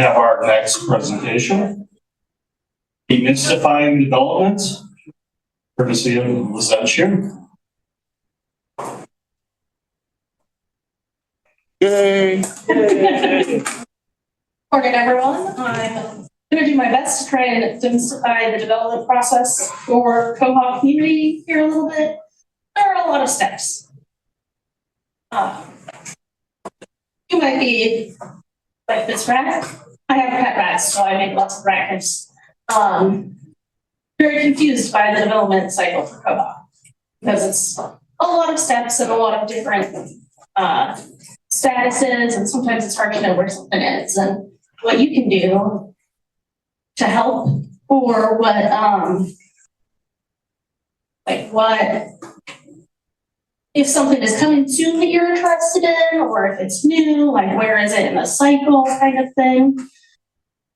have our next presentation. Demystifying development, courtesy of Lisette Scheer. Yay! Morning, everyone. I'm going to do my best to try and demystify the development process for Koha Community here a little bit. There are a lot of steps. You might be like this rat. I have pet rats, so I make lots of rat gifts. Very confused by the development cycle for Koha because it's a lot of steps and a lot of different statuses, and sometimes it's hard to know where something is and what you can do to help, or what if something is coming soon that you're interested in, or if it's new, like where is it in the cycle kind of thing.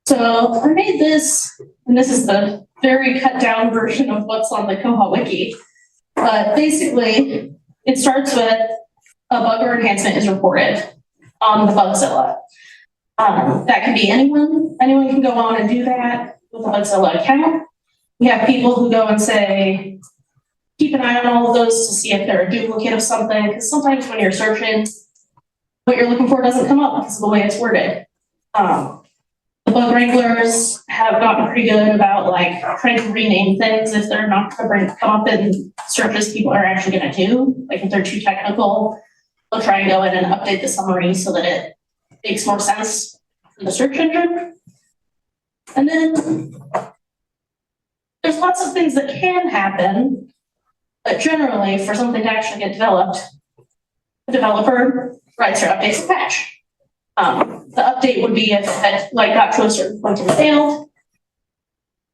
So I made this, and this is the very cut down version of what's on the Koha wiki. But basically, it starts with a bug or enhancement is reported on the Bugzilla. That can be anyone. Anyone can go on and do that with a Bugzilla account. We have people who go and say, keep an eye on all of those to see if they're a duplicate of something, because sometimes when you're searching, what you're looking for doesn't come up because of the way it's worded. The bug wranglers have gotten pretty good about like trying to rename things if they're not going to come up in searches people are actually going to do. Like if they're too technical, they'll try and go in and update the summary so that it makes more sense in the search engine. And then there's lots of things that can happen, but generally for something to actually get developed, the developer writes or updates a patch. The update would be if it like got to a certain point and failed,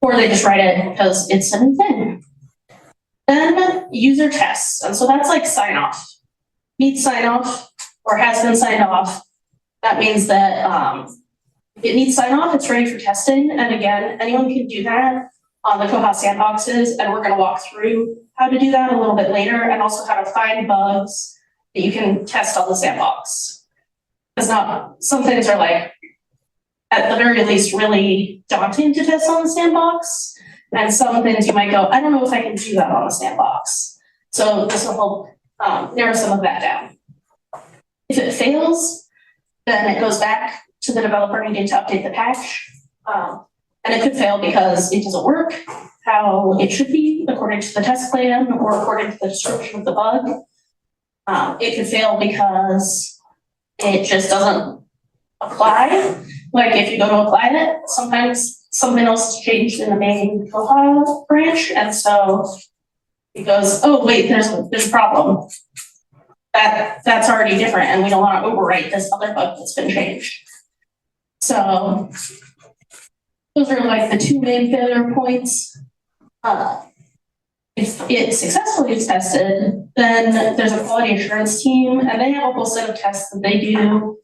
or they just write it because it's a new thing. Then user tests, and so that's like sign off. Needs sign off or has been signed off. That means that it needs sign off, it's ready for testing. And again, anyone can do that on the Koha sandboxes, and we're going to walk through how to do that a little bit later, and also how to find bugs that you can test on the sandbox. Because some things are like, at the very least, really daunting to test on the sandbox. And some things you might go, I don't know if I can do that on the sandbox. So this will help narrow some of that down. If it fails, then it goes back to the developer needing to update the patch. And it could fail because it doesn't work how it should be according to the test plan or according to the description of the bug. It could fail because it just doesn't apply. Like if you go to apply it, sometimes something else has changed in the main Koha branch, and so it goes, oh wait, there's a problem. That's already different, and we don't want to overwrite this other bug that's been changed. So those are like the two main failure points. If it successfully is tested, then there's a quality assurance team, and they have a whole set of tests that they do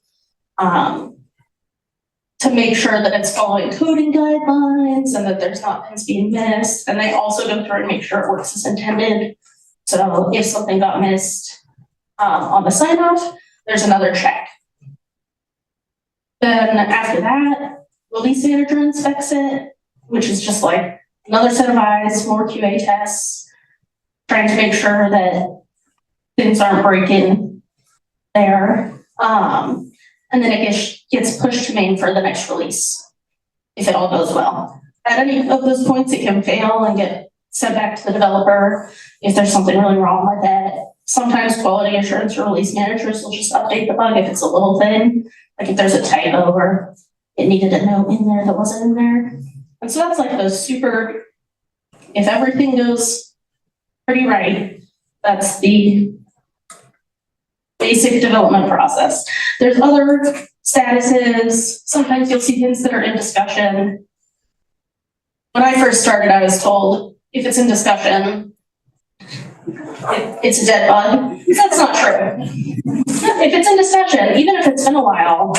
to make sure that it's following coding guidelines and that there's not things being missed. And they also go through and make sure it works as intended. So if something got missed on the sign off, there's another check. Then after that, release manager inspects it, which is just like another set of eyes, more QA tests, trying to make sure that things aren't breaking there. And then it gets pushed to main for the next release, if it all goes well. At any of those points, it can fail and get sent back to the developer if there's something really wrong with it. Sometimes quality assurance or release managers will just update the bug if it's a little thing, like if there's a typo or it needed a note in there that wasn't in there. And so that's like those super, if everything goes pretty right, that's the basic development process. There's other statuses. Sometimes you'll see things that are in discussion. When I first started, I was told if it's in discussion, it's a dead bug. That's not true. If it's in discussion, even if it's been a while,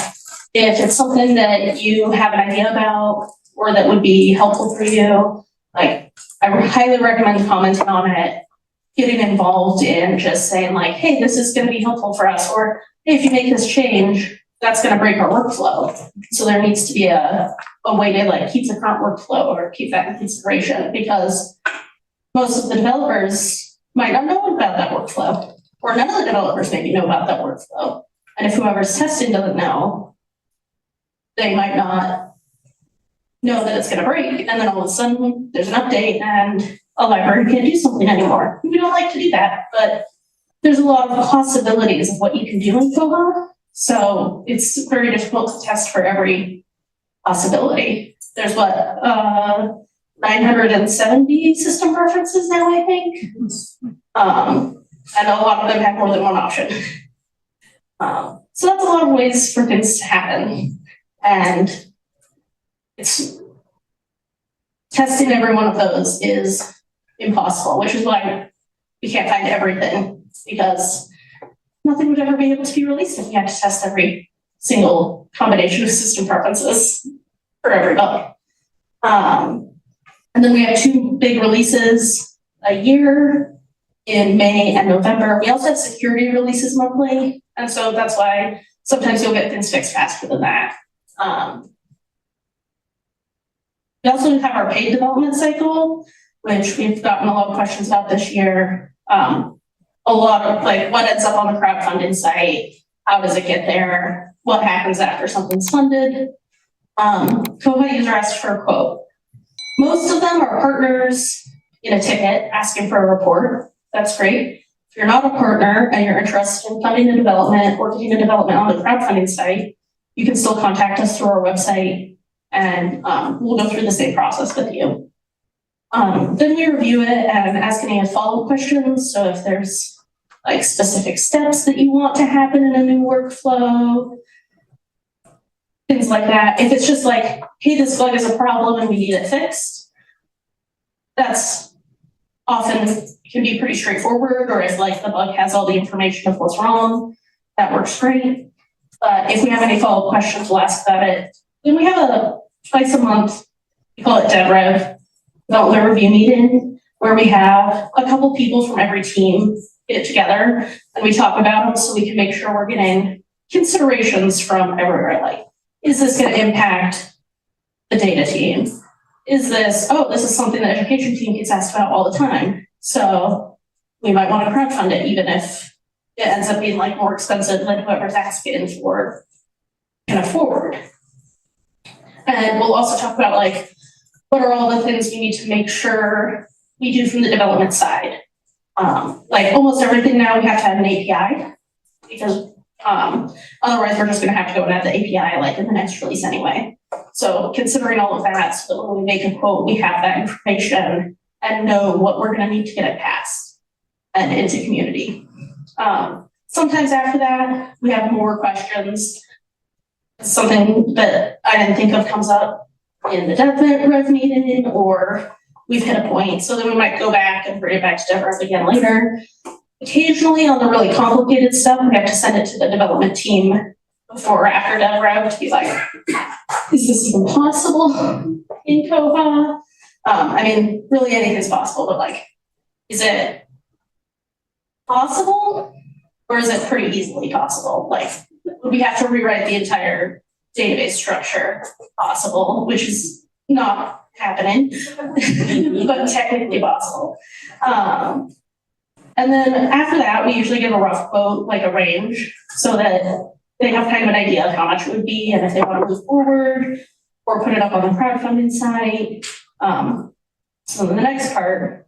if it's something that you have an idea about or that would be helpful for you, like I would highly recommend commenting on it, getting involved in just saying like, hey, this is going to be helpful for us, or hey, if you make this change, that's gonna break our workflow. So there needs to be a way to like keep the current workflow or keep that in consideration, because most of the developers might not know about that workflow, or none of the developers maybe know about that workflow. And if whoever's testing doesn't know, they might not know that it's gonna break, and then all of a sudden there's an update and a library can't do something anymore. We don't like to do that, but there's a lot of possibilities of what you can do in Koha. So it's very difficult to test for every possibility. There's 970 system preferences now, I think. And a lot of them have more than one option. So that's a lot of ways for things to happen. And it's testing every one of those is impossible, which is why we can't find everything, because nothing would ever be able to be released if we had to test every single combination of system preferences for every bug. And then we have 2 big releases a year in May and November. We also have security releases monthly, and so that's why sometimes you'll get things fixed faster than that. We also have our paid development cycle, which we've gotten a lot of questions about this year. A lot of like what ends up on the crowdfunding site, how does it get there, what happens after something's funded. Koha user asked for a quote. Most of them are partners in a ticket asking for a report. That's great. If you're not a partner and you're interested in funding a development or getting a development on the crowdfunding site, you can still contact us through our website, and we'll go through the same process with you. Then we review it and ask any follow-up questions. So if there's like specific steps that you want to happen in a new workflow, things like that. If it's just like, hey, this bug is a problem and we need it fixed, that's often can be pretty straightforward. Or if like the bug has all the information of what's wrong, that works great. But if we have any follow-up questions, we'll ask about it. Then we have a twice a month, we call it DevRev, development review meeting, where we have a couple people from every team get together and we talk about them so we can make sure we're getting considerations from everywhere. Like, is this going to impact the data team? Is this, this is something the education team gets asked about all the time. So we might want to crowdfund it, even if it ends up being like more expensive than whoever's asking for can afford. And we'll also talk about like, what are all the things we need to make sure we do from the development side? Like almost everything now we have to have an API, because otherwise we're just gonna have to go and add the API like in the next release anyway. So considering all of that, so that when we make a quote, we have that information and know what we're gonna need to get it passed and into community. Sometimes after that, we have more questions. Something that I didn't think of comes up in the DevRev meeting, or we've hit a point, so then we might go back and bring it back to DevRev again later. Occasionally on the really complicated stuff, we have to send it to the development team before or after DevRev to be like, is this even possible in Koha? I mean, really anything's possible, but like, is it possible or is it pretty easily possible? Like, we have to rewrite the entire database structure possible, which is not happening, but technically possible. And then after that, we usually give a rough quote, like a range, so that they have kind of an idea of how much it would be and if they want to move forward or put it up on the crowdfunding site. So the next part,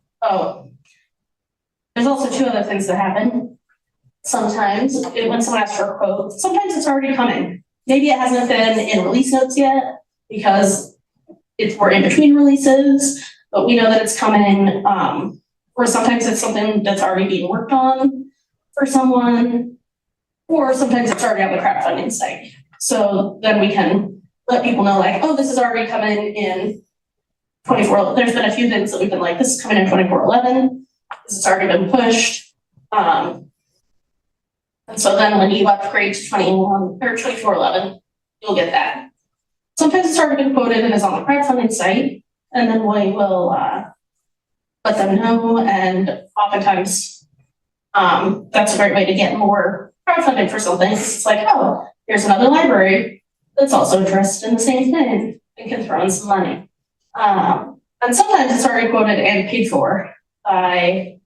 there's also 2 other things that happen. Sometimes when someone asks for a quote, sometimes it's already coming. Maybe it hasn't been in release notes yet because we're in between releases, but we know that it's coming. Or sometimes it's something that's already being worked on for someone, or sometimes it's already on the crowdfunding site. So then we can let people know like, this is already coming in 24. There's been a few things that we've been like, this is coming in 24/11. This has already been pushed. And so then when you upgrade to 21 or 24/11, you'll get that. Sometimes it's already been quoted and is on the crowdfunding site, and then we will let them know. And oftentimes, that's a great way to get more crowdfunding for something. It's like, here's another library that's also interested in the same thing and can throw in some money. And sometimes it's already quoted and paid for by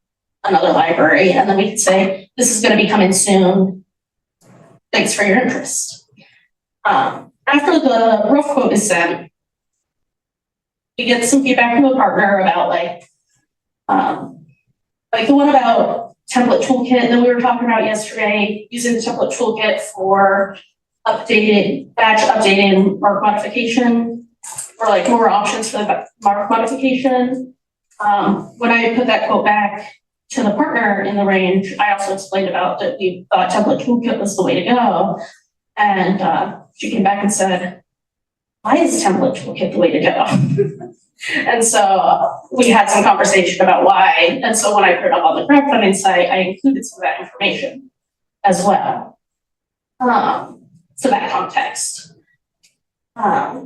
another library, and then we could say, this is going to be coming soon. Thanks for your interest. After the rough quote is sent, we get some feedback from the partner about like the one about template toolkit that we were talking about yesterday, using the template toolkit for batch updating mark modification, or like more options for the mark modification. When I put that quote back to the partner in the range, I also explained about that we thought template toolkit was the way to go. And she came back and said, why is template toolkit the way to go? And so we had some conversation about why. And so when I put it up on the crowdfunding site, I included some of that information as well, for that context.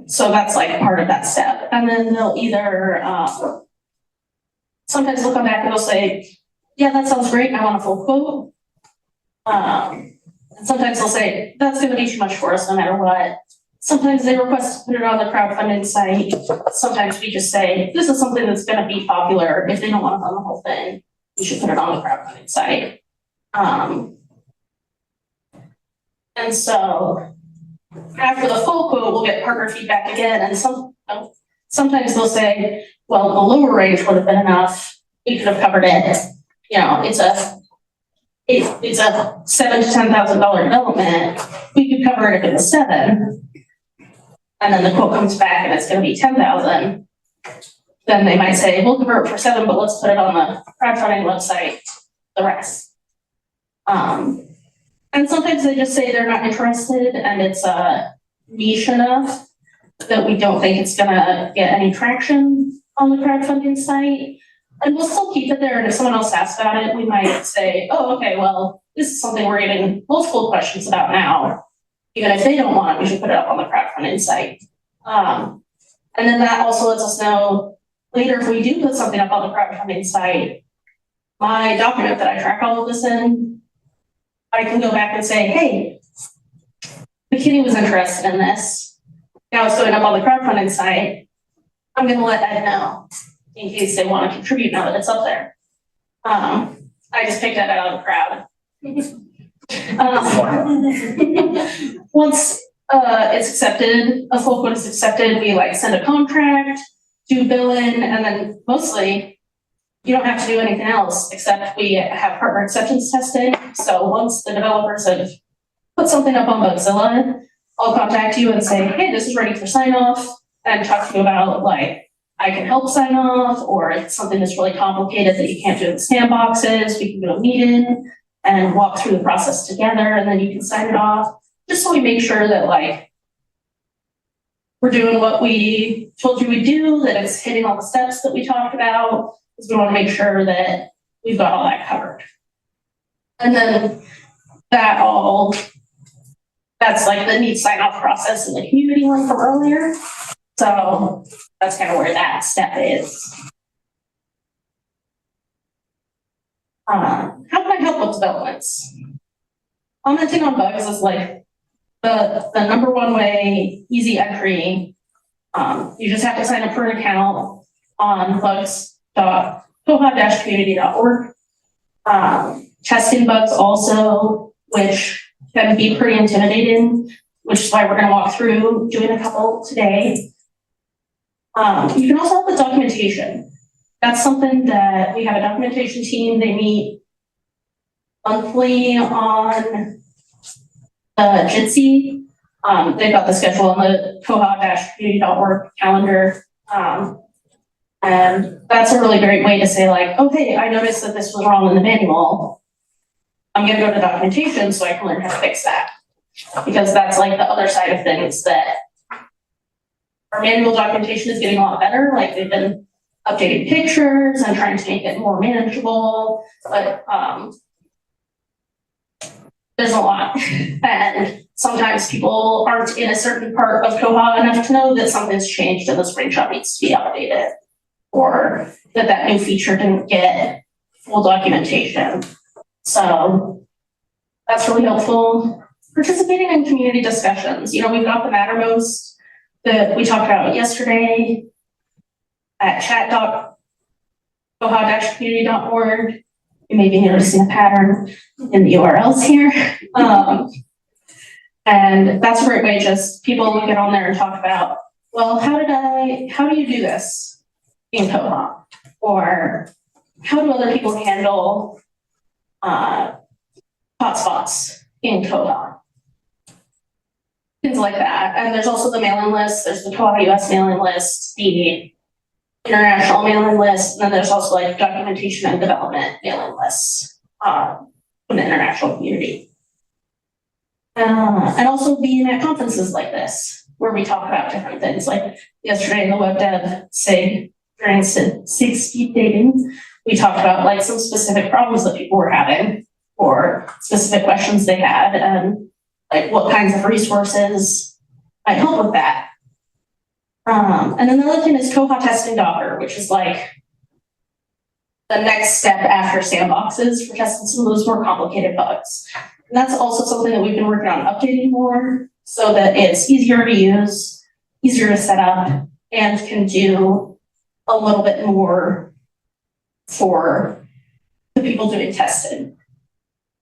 So that's like part of that step. And then they'll either, sometimes they'll come back and they'll say, yeah, that sounds great, I want a full quote. And sometimes they'll say, that's gonna be too much for us no matter what. Sometimes they request to put it on the crowdfunding site. Sometimes we just say, this is something that's gonna be popular. If they don't want to fund the whole thing, we should put it on the crowdfunding site. And so after the full quote, we'll get partner feedback again. And sometimes they'll say, well, the lower range would have been enough. We could have covered it. You know, it's a $7,000 to $10,000 development. We could cover it if it was $7,000. And then the quote comes back and it's going to be $10,000. Then they might say, we'll convert it for $7,000, but let's put it on the crowdfunding website, the rest. And sometimes they just say they're not interested and it's niche enough that we don't think it's gonna get any traction on the crowdfunding site. And we'll still keep it there. And if someone else asks about it, we might say, oh, okay, well, this is something we're getting multiple questions about now. Even if they don't want it, we should put it up on the crowdfunding site. And then that also lets us know later if we do put something up on the crowdfunding site, my document that I track all of this in, I can go back and say, hey, McKinney was interested in this. Now it's going up on the crowdfunding site. I'm going to let Ed know in case they want to contribute now that it's up there. I just picked that out of the crowd. Once it's accepted, a full quote is accepted, we like send a contract, do billing, and then mostly you don't have to do anything else except we have partner acceptance testing. So once the developers have put something up on Bugzilla, I'll contact you and say, hey, this is ready for sign off, and talk to you about like, I can help sign off, or if it's something that's really complicated that you can't do in the sandboxes, we can do a meeting and walk through the process together, and then you can sign it off, just so we make sure that like, we're doing what we told you we'd do, that it's hitting all the steps that we talked about, because we want to make sure that we've got all that covered. And then that's like the neat sign off process in the community one from earlier. So that's kind of where that step is. How can I help with developments? Commenting on bugs is like the number one way, easy entry. You just have to sign up for an account on bugs.koha-community.org. Testing bugs also, which can be pretty intimidating, which is why we're going to walk through doing a couple today. You can also help with documentation. That's something that we have a documentation team. They meet monthly on Jitsi. They've got the schedule on the koha-community.org calendar. And that's a really great way to say like, oh, hey, I noticed that this was wrong in the manual. I'm going to go to documentation so I can learn how to fix that. Because that's like the other side of things, that our manual documentation is getting a lot better. Like they've been updating pictures and trying to make it more manageable, but there's a lot. And sometimes people aren't in a certain part of Koha enough to know that something's changed and the screenshot needs to be updated, or that new feature didn't get full documentation. So that's really helpful. participating in community discussions. You know, we've got the Mattermost that we talked about yesterday at chat.koha-community.org. You may be noticing a pattern in the URLs here. And that's a great way just people get on there and talk about, well, how do you do this in Koha? Or how do other people handle hotspots in Koha? Things like that. And there's also the mailing list. There's the koha-US mailing list, the international mailing list, and then there's also like documentation and development mailing lists from the international community. And also being at conferences like this, where we talk about different things. Like yesterday in the web dev SIG, during SIG speed dating, we talked about like some specific problems that people were having or specific questions they had and like what kinds of resources might help with that. And then the other thing is Koha testing Docker, which is like the next step after sandboxes for testing some of those more complicated bugs. And that's also something that we've been working on updating more so that it's easier to use, easier to set up, and can do a little bit more for the people doing testing.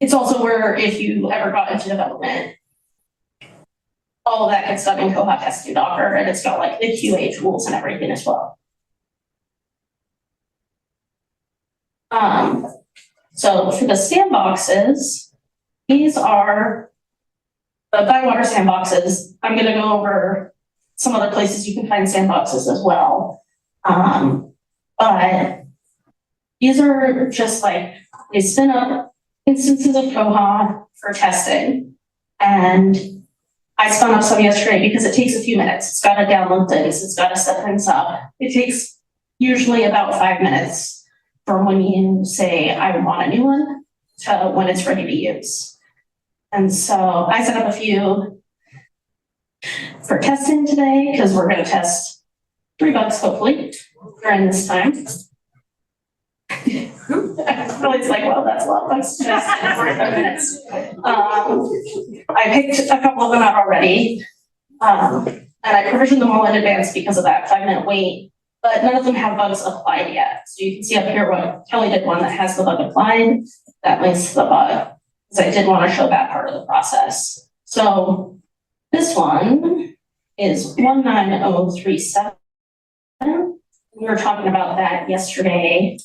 It's also where if you ever got into development, all of that gets done in Koha testing Docker, and it's got like the QA tools and everything as well. So for the sandboxes, these are the ByWater sandboxes. I'm going to go over some other places you can find sandboxes as well. But these are just like, they spin up instances of Koha for testing. And I spun up some yesterday because it takes a few minutes. It's got to download things. It's got to set things up. It takes usually about 5 minutes from when you say, I want a new one, to when it's ready to use. And so I set up a few for testing today because we're going to test 3 bugs, hopefully, during this time. It's like, well, that's a lot of bugs to test in 45 minutes. I picked a couple of them out already. And I provisioned them all in advance because of that 5-minute wait. But none of them have bugs applied yet. So you can see up here what Kelly did one that has the bug applied. That links to the bug. Because I did want to show that part of the process. So this one is 19037. We were talking about that yesterday.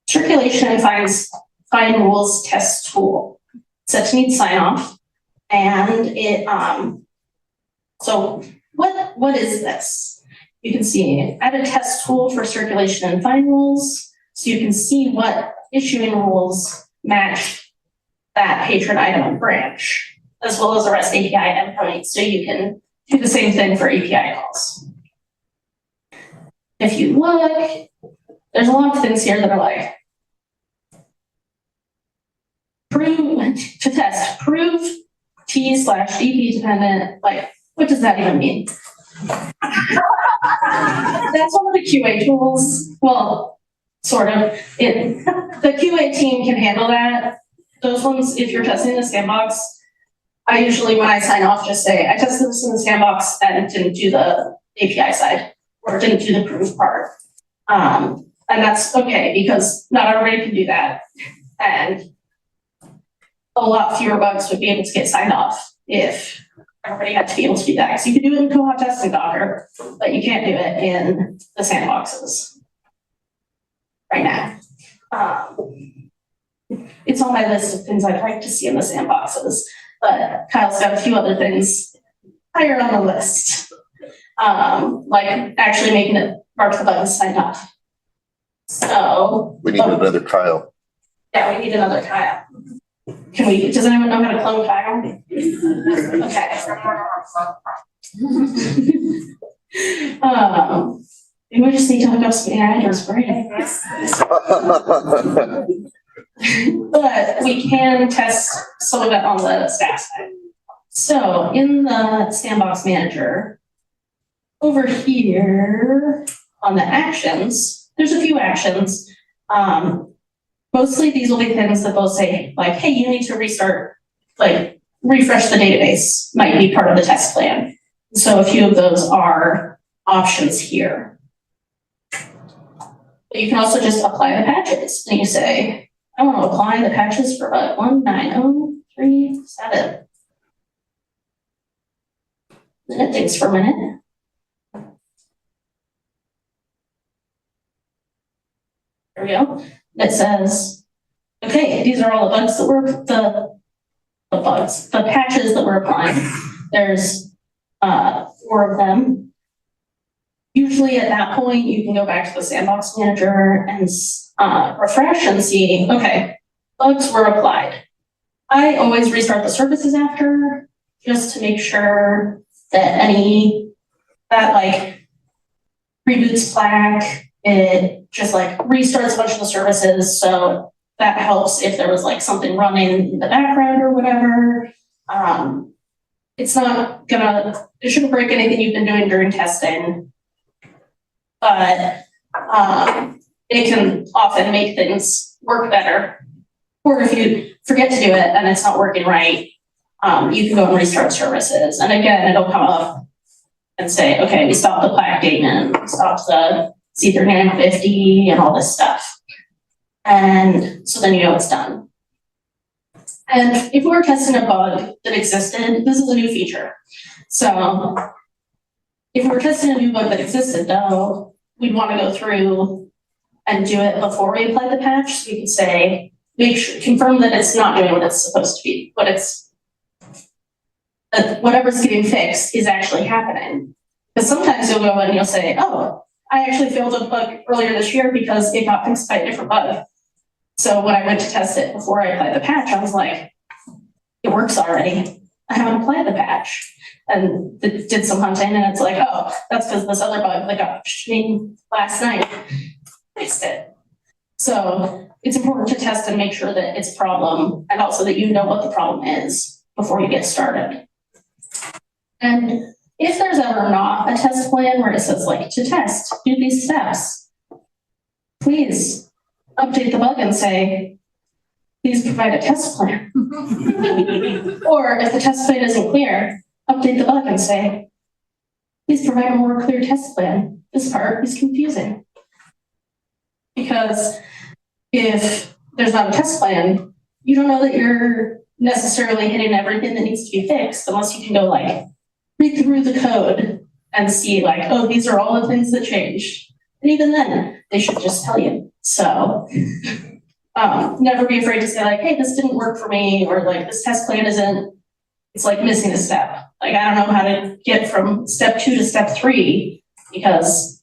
Circulation and find rules test tool. Set to need sign off. And it, so what is this? You can see add a test tool for circulation and find rules. So you can see what issuing rules match that patron item and branch, as well as the REST API endpoint. So you can do the same thing for API calls. If you look, there's a lot of things here that are like, prove T/DP dependent, like, what does that even mean? That's one of the QA tools. Well, sort of. The QA team can handle that. Those ones, if you're testing the sandbox, I usually, when I sign off, just say, I tested this in the sandbox and didn't do the API side, or didn't do the proof part. And that's okay, because not everybody can do that. And a lot fewer bugs would be able to get signed off if everybody had to be able to do that. So you can do it in Koha testing Docker, but you can't do it in the sandboxes right now. It's on my list of things I'd like to see in the sandboxes, but Kyle's got a few other things higher on the list, like actually making it mark the buttons signed off. So we need another Kyle. Yeah, we need another Kyle. Does anyone know how to clone Kyle? Okay. We just need to hook up some address for it. But we can test some of it on the staff side. So in the sandbox manager, over here on the actions, there's a few actions. Mostly these will be things that they'll say, like, hey, you need to restart, like, refresh the database might be part of the test plan. So a few of those are options here. But you can also just apply the patches, and you say, I want to apply the patches for 19037. Then it thinks for a minute. There we go. It says, okay, these are all the bugs that were the patches that we're applying. There's 4 of them. Usually at that point, you can go back to the sandbox manager and refresh and see, okay, bugs were applied. I always restart the services after, just to make sure that like reboots flag, it just like restarts a bunch of the services. So that helps if there was like something running in the background or whatever. It shouldn't break anything you've been doing during testing, but it can often make things work better. Or if you forget to do it and it's not working right, you can go and restart services. And again, it'll come up and say, okay, we stopped the plaque daemon, we stopped the C3950 and all this stuff. And so then you know it's done. And if we were testing a bug that existed, this is a new feature. So if we were testing a new bug that existed, though, we'd want to go through and do it before we apply the patch. So we could say, confirm that it's not doing what it's supposed to be, that whatever's getting fixed is actually happening. Because sometimes you'll go and you'll say, oh, I actually failed a bug earlier this year because it got fixed by a different bug. So when I went to test it before I applied the patch, I was like, it works already. I haven't applied the patch. And did some hunting and it's like, oh, that's because this other bug that got me last night fixed it. So it's important to test and make sure that it's a problem and also that you know what the problem is before you get started. And if there's ever not a test plan where it says like to test, do these steps, please update the bug and say, please provide a test plan. Or if the test plan isn't clear, update the bug and say, please provide a more clear test plan. This part is confusing. Because if there's not a test plan, you don't know that you're necessarily hitting everything that needs to be fixed unless you can go like read through the code and see like, oh, these are all the things that changed. And even then, they should just tell you. So never be afraid to say like, hey, this didn't work for me, or like this test plan it's like missing a step. Like, I don't know how to get from step 2 to step 3 because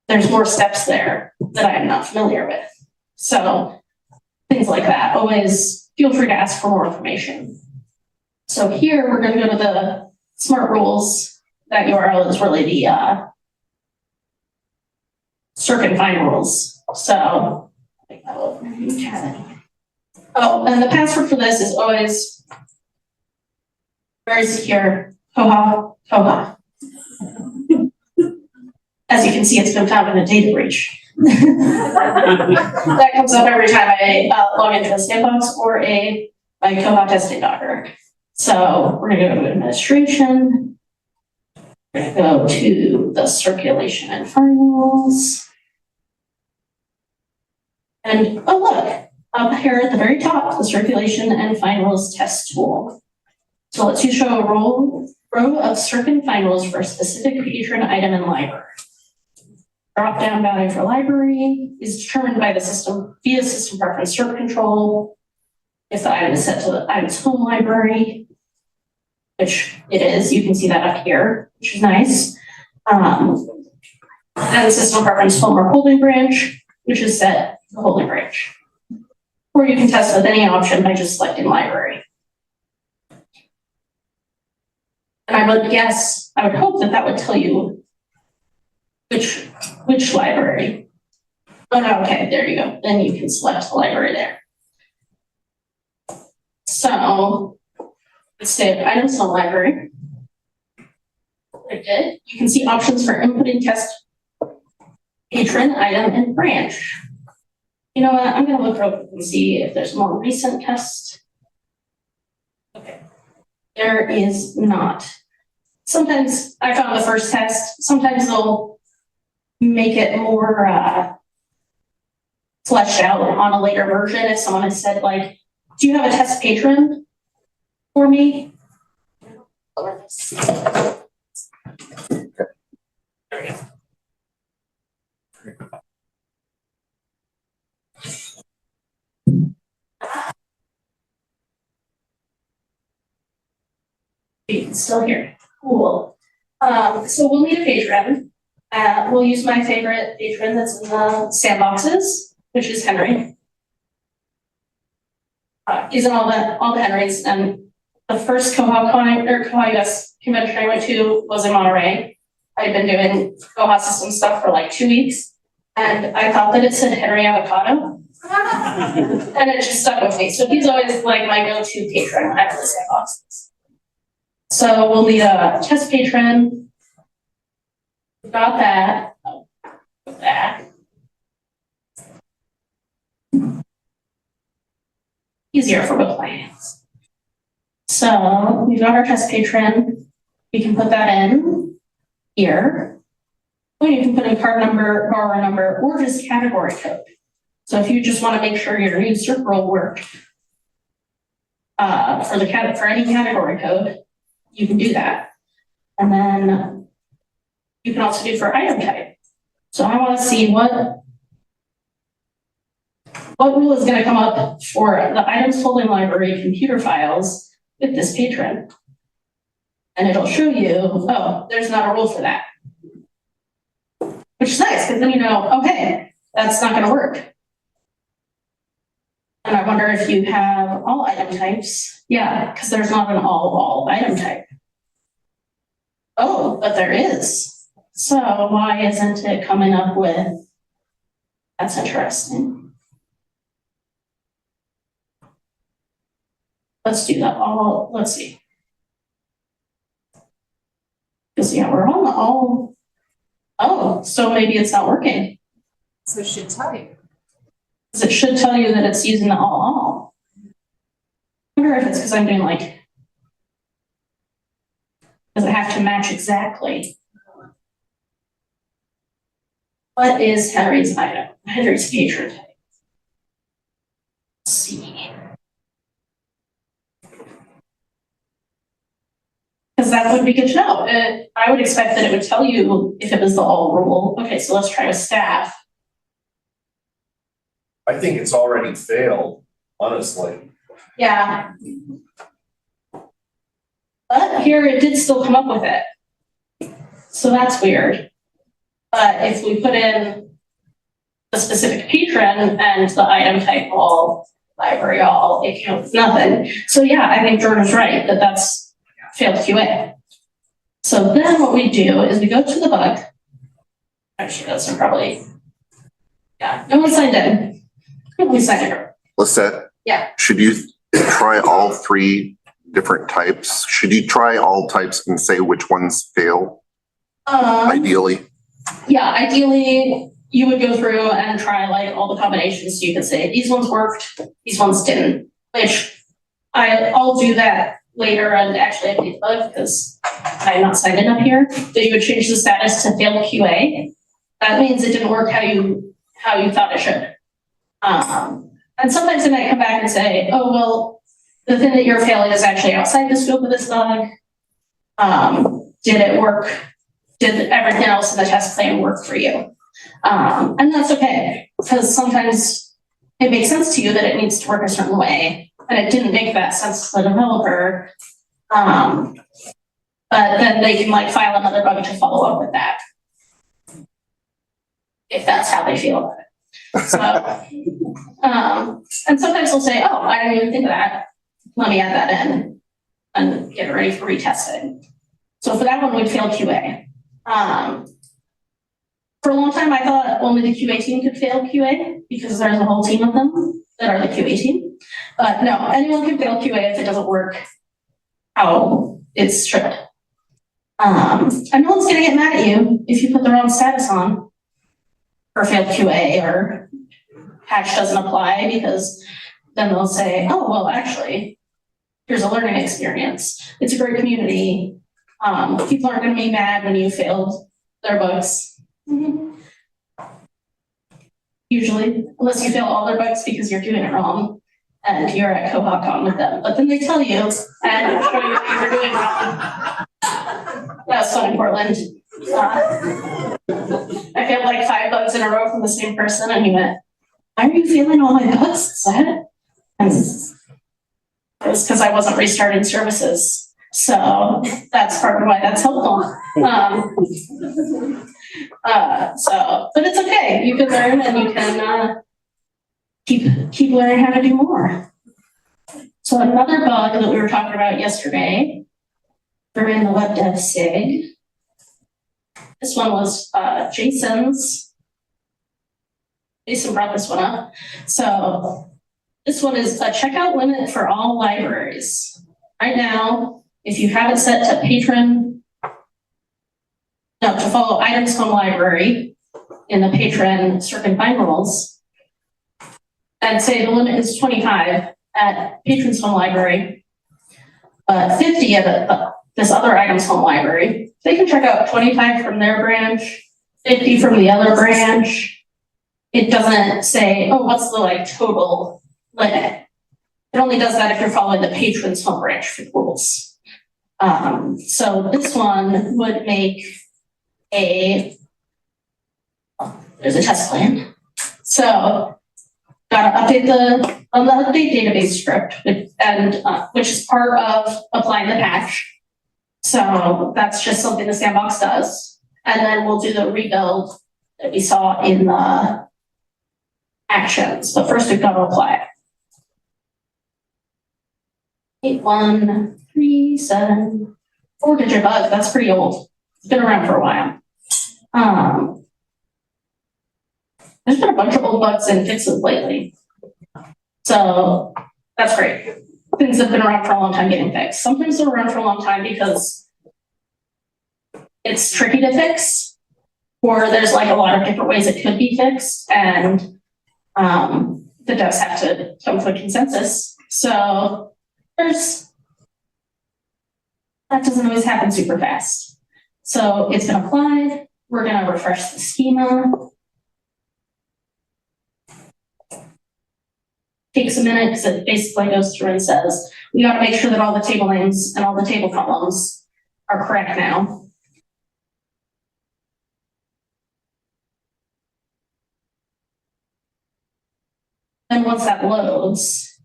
there's more steps there that I am not familiar with. So things like that, always feel free to ask for more information. So here we're going to go to the smart rules. That URL is really the circ and find rules. So, oh, and the password for this is always very secure. Koha. As you can see, it's been found in a data breach. That comes up every time I log into a sandbox or my Koha testing Docker. So we're going to go to administration. We're going to go to the circulation and firewalls. And oh, look, up here at the very top, the circulation and find rules test tool. So let's you show a row of circ and find rules for a specific patron item and library. Drop down value for library is determined by the system via system preference circ control. If the item is set to the item's home library, which it is, you can see that up here, which is nice. And the system preference home or holding branch, which is set to the holding branch. Or you can test with any option by just selecting library. And I would hope that would tell you which library. Oh no, okay, there you go. Then you can select the library there. So let's say items home library. You can see options for inputting test patron, item, and branch. You know what, I'm gonna look real quick and see if there's more recent tests. Okay, there is not. Sometimes I found the first test, sometimes they'll make it more fleshed out on a later version. If someone has said like, do you have a test patron for me? There we go. You can still hear it. Cool. So we'll need a patron. We'll use my favorite patron that's in the sandboxes, which is Henry. He's in all the Henrys, and the first koha-US convention I went to was in Monterey. I'd been doing Koha system stuff for like 2 weeks, and I thought that it said Henry Avocado. And it just stuck with me. So he's always like my go-to patron when I have the sandboxes. So we'll need a test patron. We've got that. Oh, that. Easier for both my hands. So we've got our test patron. We can put that in here. Or you can put in card number, borrower number, or just category code. So if you just want to make sure your new circle will work for any category code, you can do that. And then you can also do for item type. So I want to see what rule is going to come up for the items holding library computer files with this patron. And it'll show you, oh, there's not a rule for that. Which is nice, because then you know, okay, that's not going to work. And I wonder if you have all item types. Yeah, because there's not an all item type. Oh, but there is. So why isn't it coming up with, that's interesting. Let's do that all, let's see. Because yeah, we're on the all. Oh, so maybe it's not working. So it should tell you. Because it should tell you that it's using the all. I wonder if it's because I'm doing like, does it have to match exactly? What is Henry's item? Henry's patron type. Let's see. Because that would be good to know. I would expect that it would tell you if it was the all rule. Okay, so let's try with staff. I think it's already failed, honestly. Yeah. But here it did still come up with it. So that's weird. But if we put in the specific patron and the item type all, library all, it counts nothing. So yeah, I think Jordan's right that that's failed QA. So then what we do is we go to the bug. Actually, that's probably, yeah, no one signed in. We signed in. Lisette? Yeah. Should you try all three different types? Should you try all types and say which ones fail? Ideally. Yeah, ideally you would go through and try like all the combinations. So you could say these ones worked, these ones didn't, which I'll do that later and actually update the bug because I'm not signed in up here. That you would change the status to failed QA. That means it didn't work how you thought it should. And sometimes they might come back and say, oh, well, the thing that you're failing is actually outside the scope of this bug. Did it work? Did everything else in the test plan work for you? And that's okay, because sometimes it makes sense to you that it needs to work a certain way, and it didn't make that sense to the developer. But then they can like file another bug to follow up with that, if that's how they feel about it. So, and sometimes they'll say, oh, I didn't even think of that. Let me add that in and get it ready for retesting. So for that one, we'd fail QA. For a long time, I thought only the QA team could fail QA because there's a whole team of them that are the QA team. But no, anyone can fail QA if it doesn't work how it should. And no one's gonna get mad at you if you put the wrong status on. or failed QA or patch doesn't apply, because then they'll say, oh, well, actually, here's a learning experience. It's a great community. People aren't gonna be mad when you failed their bugs. Usually, unless you fail all their bugs because you're doing it wrong and you're at Koha with them. But then they tell you and show you what you're doing wrong. That's fun in Portland. I failed like 5 bugs in a row from the same person, and he went, why are you failing all my bugs, Lisette? And it was because I wasn't restarting services. So that's part of why that's helpful. But it's okay. You can learn, and you can keep learning how to do more. So another bug that we were talking about yesterday during the web dev SIG. This one was Jason's. Jason brought this one up. So this one is a checkout limit for all libraries. Right now, if you have it set to follow items home library in the patron circumvent rules, and say the limit is 25 at patron's home library, 50 at this other items home library, they can check out 25 from their branch, 50 from the other branch. It doesn't say, oh, what's the total limit. It only does that if you're following the patron's home branch rules. So this one would make there's a test plan. So gotta update the update database script, which is part of applying the patch. So that's just something the sandbox does. And then we'll do the rebuild that we saw in the actions. But first we've got to apply it. 8137, 4-digit bug. That's pretty old. It's been around for a while. There's been a bunch of old bugs and fixes lately. So that's great. Things have been around for a long time getting fixed. Sometimes they're around for a long time because it's tricky to fix, or there's a lot of different ways it could be fixed, and the devs have to come to a consensus. So that doesn't always happen super fast. So it's been applied. We're going to refresh the schema. Takes a minute because it basically goes through and says, we got to make sure that all the table names and all the table columns are correct now. And once that loads,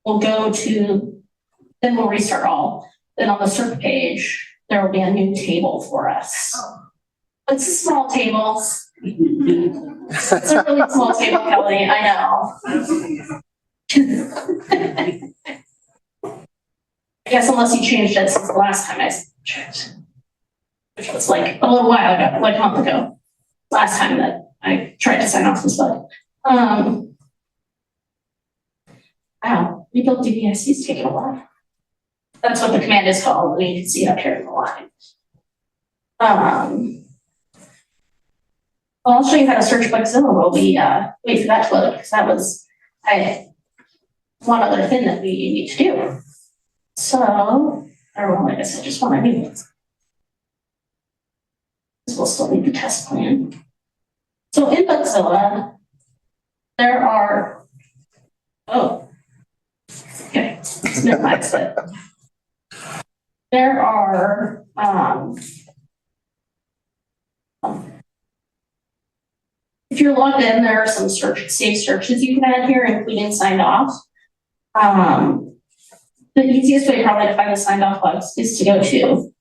we'll we'll restart all. Then on the search page, there will be a new table for us. It's a small table. It's a really small table, Kelly, I know. I guess unless you changed it since the last time I checked, which was a little while ago, a month ago, last time that I tried to sign off this bug. Wow, rebuild DVIC is taking a while. That's what the command is called, and you can see up here in the line. I'll show you how to search Bugzilla while we wait for that to load, because that was one other thing that we need to do. So, I guess I just want to do this. We'll still need the test plan. So in Bugzilla, there are, okay, let's minimize it. There are, if you're logged in, there are some safe searches you can add here, including signed off. The easiest way probably to find the signed off bugs is to go to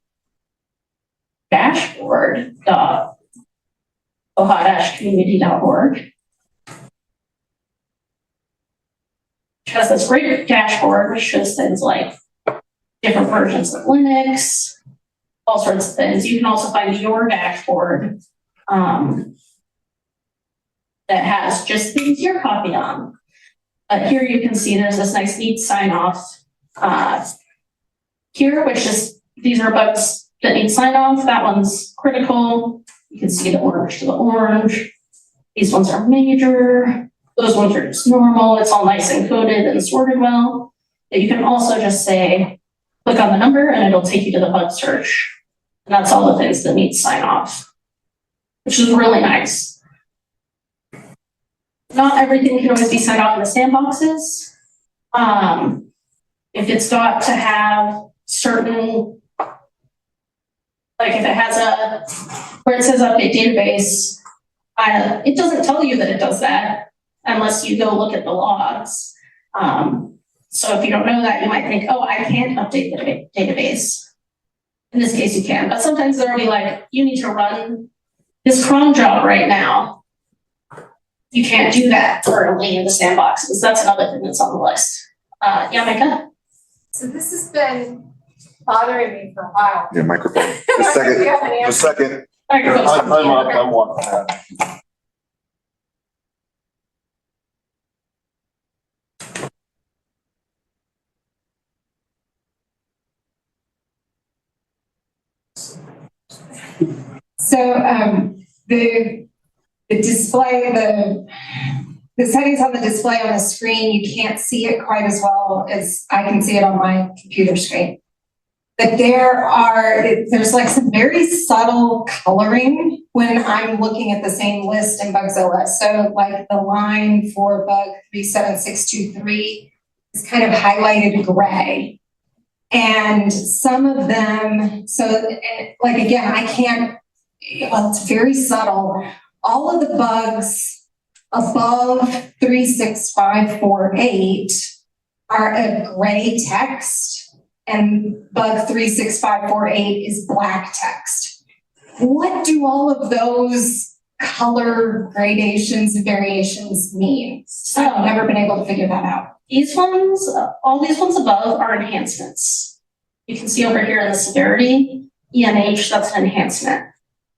dashboard.koha-community.org. Which has this great dashboard which shows things like different versions of Linux, all sorts of things. You can also find your dashboard that has just things you're copied on. Here you can see there's this nice neat sign off here, which is, these are bugs that need sign off. That one's critical. You can see the orange to the orange. These ones are major, those ones are just normal, it's all nice and coded and sorted well. But you can also just say, click on the number and it'll take you to the bug search. And that's all the things that need sign off, which is really nice. Not everything can always be signed off in the sandboxes. If it's got to have certain, like if it has where it says update database, it doesn't tell you that it does that unless you go look at the logs. So if you don't know that, you might think, oh, I can't update the database. In this case, you can, but sometimes there'll be like, you need to run this cron job right now. You can't do that early in the sandboxes. That's another thing that's on the list. Yeah, Micah? So this has been bothering me for a while. Yeah, microphone. I don't know if you have an A answer. second. Microphone's I'm up, I'm walking out. So the display, the settings on the display on the screen, you can't see it quite as well as I can see it on my computer screen. But there's like some very subtle coloring when I'm looking at the same list in Bugzilla. So like the line for bug 37623 is kind of highlighted gray. And some of them, like again, it's very subtle. All of the bugs above 36548 are a gray text, and bug 36548 is black text. What do all of those color gradations and variations mean? I've never been able to figure that out. These ones, all these ones above are enhancements. You can see over here in the severity, ENH, that's an enhancement.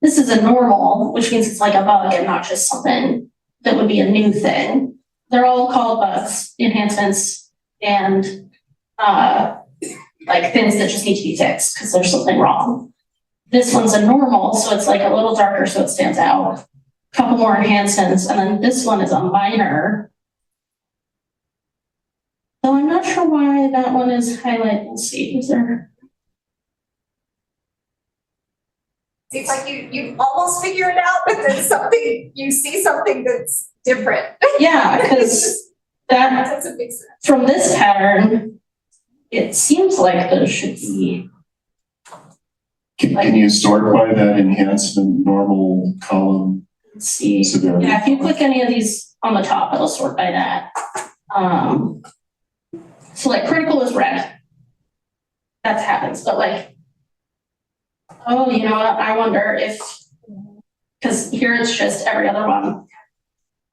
This is a normal, which means it's like a bug and not just something that would be a new thing. They're all called bugs, enhancements, and like things that just need to be fixed because there's something wrong. This one's a normal, so it's like a little darker so it stands out. A couple more enhancements, and then this one is a minor. So I'm not sure why that one is highlighted. Let's see, is there? It's like you almost figure it out, but then you see something that's different. Yeah, because that Doesn't make sense. from this pattern, it seems like those should be. Can you sort by that enhancement normal column Let's see. severity? Yeah, if you click any of these on the top, it'll sort by that. So like critical is red. That happens, but like, oh, you know what? I wonder if, because here it's just every other one.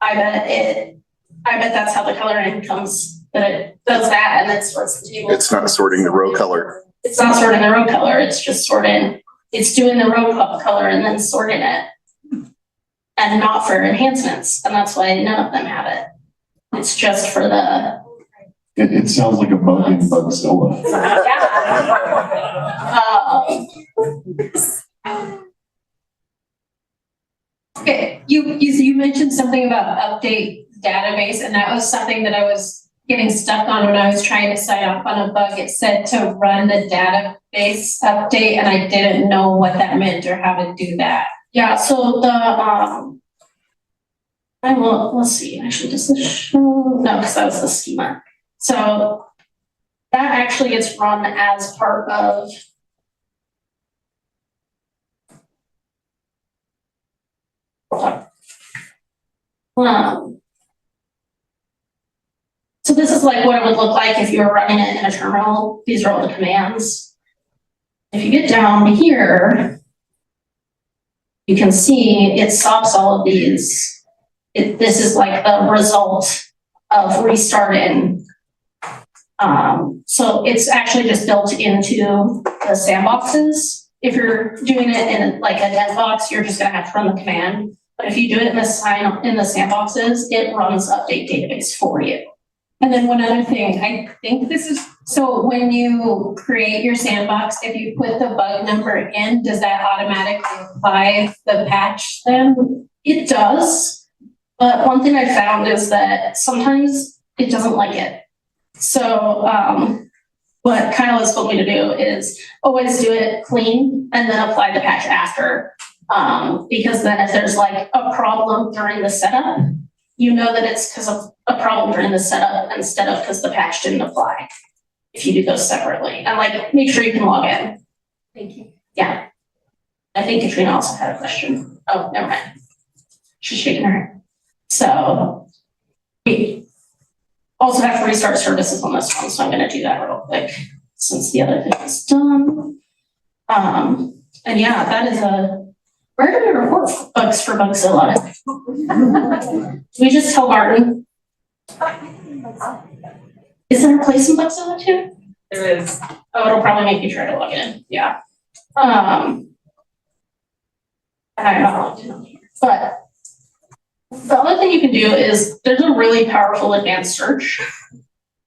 I bet that's how the coloring comes, that it does that and it sorts the table. It's not sorting the row color. It's not sorting the row color, it's just sorting, it's doing the row color and then sorting it. And not for enhancements, and that's why none of them have it. It's just for the. It sounds like a bug in Bugzilla. Okay, you mentioned something about update database, and that was something that I was getting stuck on when I was trying to sign off on a bug. It said to run the database update, and I didn't know what that meant or how to do that. Yeah, so let's see, actually, does this show? No, because that was the schema. So that actually gets run as part of. So this is like what it would look like if you were running it in a terminal. These are all the commands. If you get down here, you can see it stops all of these. This is like the result of restarting. So it's actually just built into the sandboxes. If you're doing it in like a dev box, you're just gonna have to run the command. But if you do it in the sandboxes, it runs update database for you. And then one other thing, I think this is, so when you create your sandbox, if you put the bug number in, does that automatically apply the patch then? It does. But one thing I found is that sometimes it doesn't like it. So, what Kyle has told me to do is always do it clean and then apply the patch after. Because then if there's like a problem during the setup, you know that it's because of a problem during the setup instead of because the patch didn't apply. If you do those separately, and like make sure you can log in. Thank you. Yeah. I think Katrina also had a question. Oh, never mind. She's shaking her head. So we also have to restart services on this one, so I'm gonna do that real quick since the other thing is done. And yeah, that is a where do we report bugs for Bugzilla? We just tell Martin. Is there a place in Bugzilla too? There is. Oh, it'll probably make you try to log in. Yeah. And I'm not logged in on here, but the other thing you can do is there's a really powerful advanced search,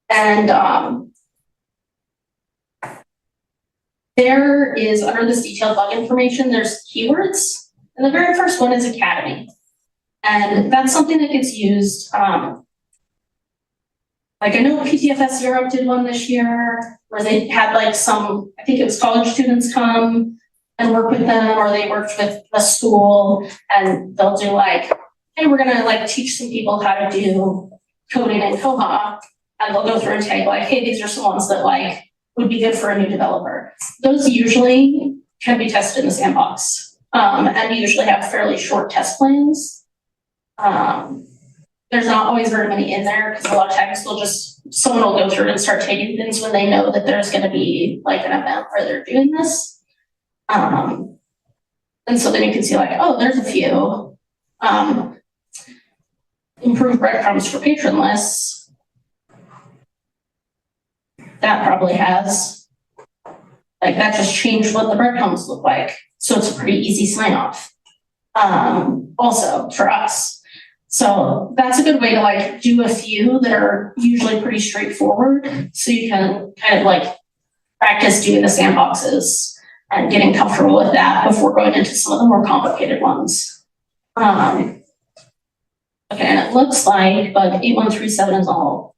and there is under this detailed bug information, there's keywords, and the very first one is Academy, and that's something that gets used. Like I know PTFS Europe did one this year where they had like some, I think it was college students come and work with them, or they worked with a school and they'll do like, hey, we're gonna like teach some people how to do coding in Koha. And they'll go through and tag like, hey, these are some ones that like would be good for a new developer. Those usually can be tested in the sandbox. And usually have fairly short test plans. There's not always very many in there because a lot of times someone will go through and start taking things when they know that there's gonna be like an event where they're doing this. And so then you can see like, oh, there's a few. Improve breadcrumbs for patron lists. That probably has, like that just changed what the breadcrumbs look like. So it's a pretty easy sign off. Also for us. So that's a good way to like do a few that are usually pretty straightforward. So you can kind of like practice doing the sandboxes and getting comfortable with that before going into some of the more complicated ones. Okay, and it looks like bug 8137 is all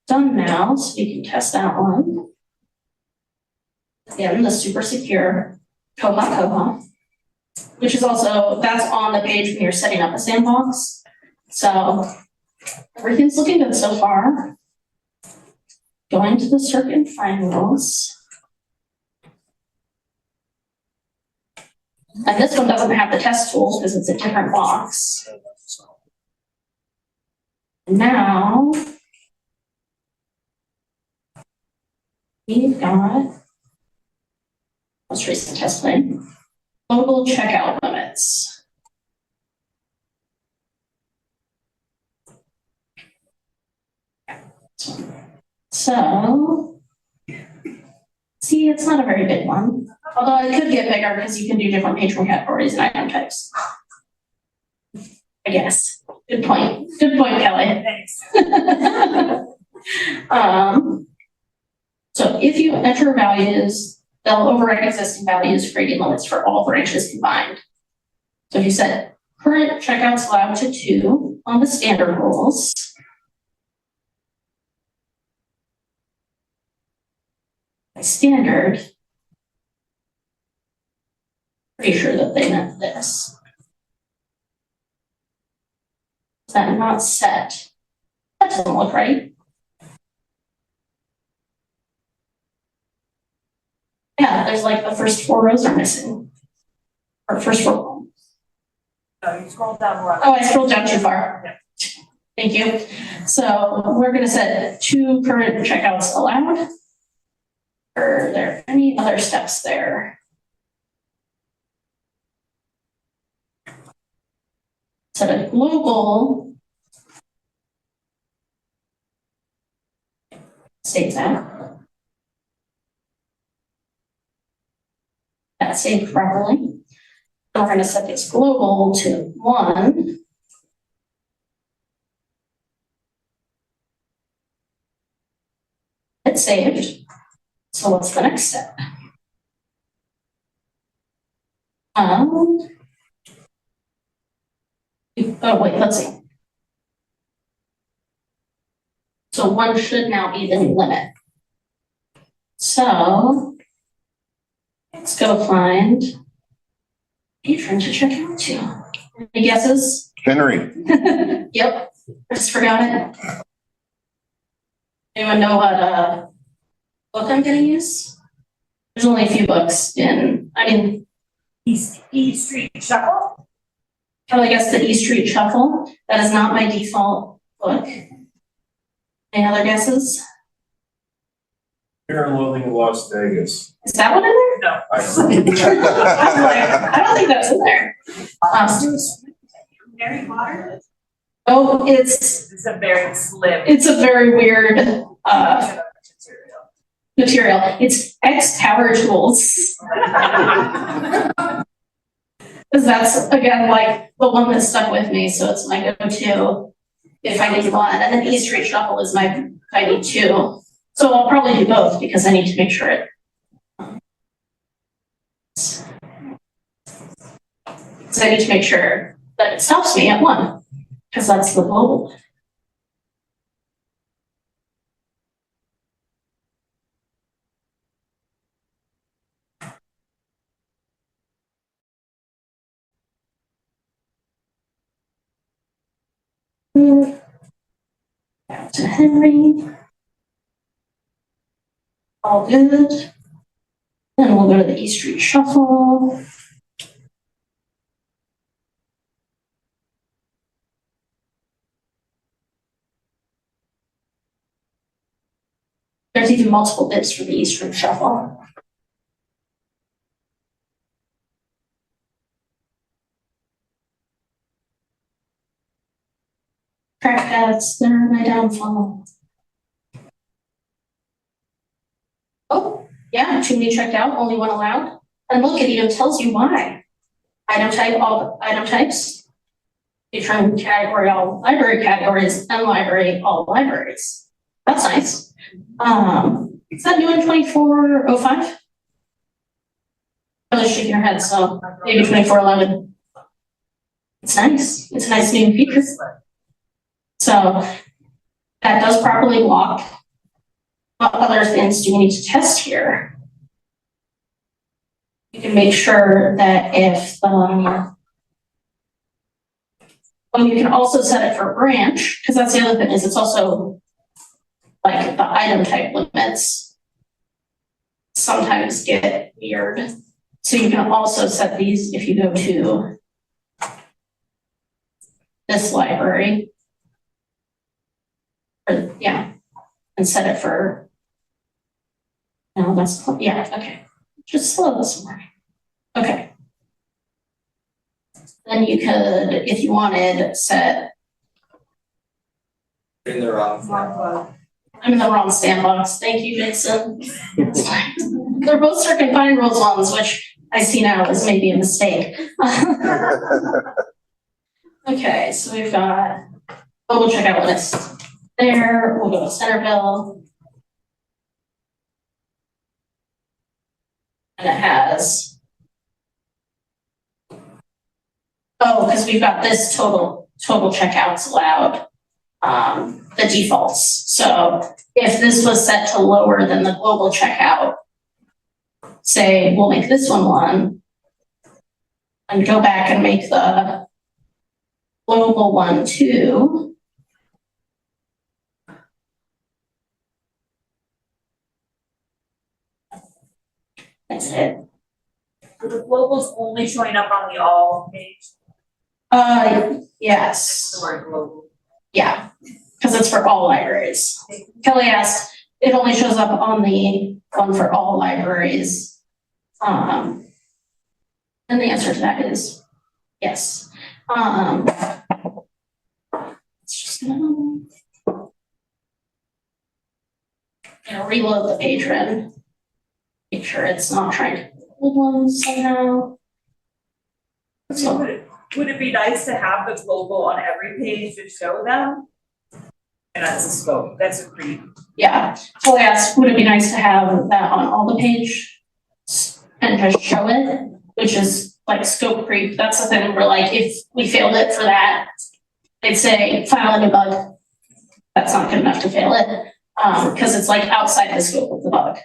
done now, so we can test that one. Again, the super secure Koha, which is also, that's on the page when you're setting up a sandbox. So everything's looking good so far. Going to the circuit finals. And this one doesn't have the test tools because it's a different box. Now, we've got most recent test plan, global checkout limits. So, see, it's not a very big one, although it could get bigger because you can do different patron categories and item types. I guess. Good point. Good point, Kelly. Thanks. So if you enter values, they'll override existing values, creating limits for all branches combined. So if you set current checkouts allowed to 2 on the standard rules. By standard, pretty sure that they meant this. Is that not set? That doesn't look right. Yeah, there's like the first 4 rows are missing. Or first 4 columns. No, you scroll down more. Oh, I scrolled down too far. Thank you. So we're gonna set 2 current checkouts allowed. Are there any other steps there? Set a global. Save that. That's saved properly. And we're going to set this global to 1. It's saved. So what's the next step? Oh wait, let's see. So 1 should now be the new limit. So let's go find patron to check out to. Any guesses? Henry, Yep, I just forgot it. Anyone know what book I'm gonna use? There's only a few books E Street Shuffle? I guess the E Street Shuffle. That is not my default book. Any other guesses? Fear and Loathing in Las Vegas. Is that one in there? No. I I was like, I don't think that's in there. Mary Potter? Oh, it's It's a very slim. a very weird material. It's X Power Tools. Because that's again like the one that stuck with me, so it's my go-to if I need one. And then E Street Shuffle is my if I need two. So I'll probably do both because I need to make sure it. So I need to make sure that it stops me at 1, because that's the global. Back to Henry. All good. Then we'll go to the E Street Shuffle. There's even multiple bits for the E Street Shuffle. Trackpads, they're my downfall. Oh, yeah, too many checked out, only 1 allowed. And look, it even tells you why. Item type, all item types. Different category, all library categories, and library, all libraries. That's nice. Is that new in 2405? Really shaking your head, so maybe 2411. It's nice. It's a nice new feature. So that does properly block. What other things do we need to test here? You can make sure that if well, you can also set it for branch, because that's the other thing is it's also like the item type limits sometimes get weird. So you can also set these if you go to this library. Or, yeah, and set it for, no, that's, yeah, okay. Just slow this more. Okay. Then you could, if you wanted, set. In the wrong. I'm in the wrong sandbox. Thank you, Jason. It's fine. They're both circuit fine rules ones, which I see now is maybe a mistake. Okay, so we've got, we'll check out limits there. We'll go to Centerville. And it has, oh, because we've got this total checkouts allowed, the defaults. So if this was set to lower than the global checkout, say we'll make this one 1 and go back and make the global one 2. That's it. So the global's only showing up on the all page. Yes. The word global. Yeah, because it's for all libraries. Kelly asked, it only shows up on the one for all libraries. And the answer to that is yes. It's just gonna reload the patron. Make sure it's not trying to hold ones somehow. So, Would it be nice to have the global on every page to show them? And that's a scope, that's a creep. yeah, so I asked, would it be nice to have that on all the page and just show it, which is like scope creep. That's the thing where like, if we failed it for that, they'd say file a new bug. that's not good enough to fail it, because it's like outside the scope of the bug.